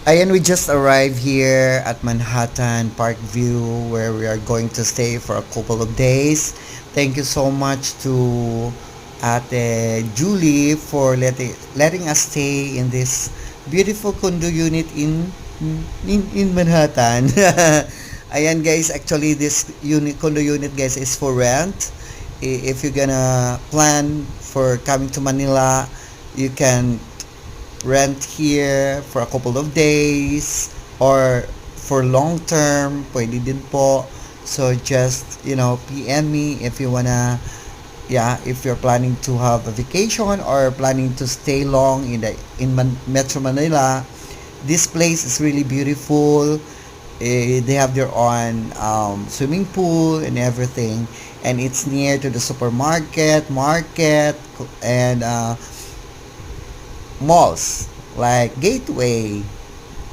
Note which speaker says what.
Speaker 1: Ayan, we just arrived here at Manhattan Parkview where we are going to stay for a couple of days. Thank you so much to Ate Julie for letting us stay in this beautiful condo unit in Manhattan. Ayan guys, actually this condo unit guys is for rent. If you're gonna plan for coming to Manila, you can rent here for a couple of days or for long term, pwede din po. So just, PM me if you wanna, if you're planning to have a vacation or planning to stay long in Metro Manila. This place is really beautiful. They have their own swimming pool and everything, and it's near to the market, and malls like Gateway,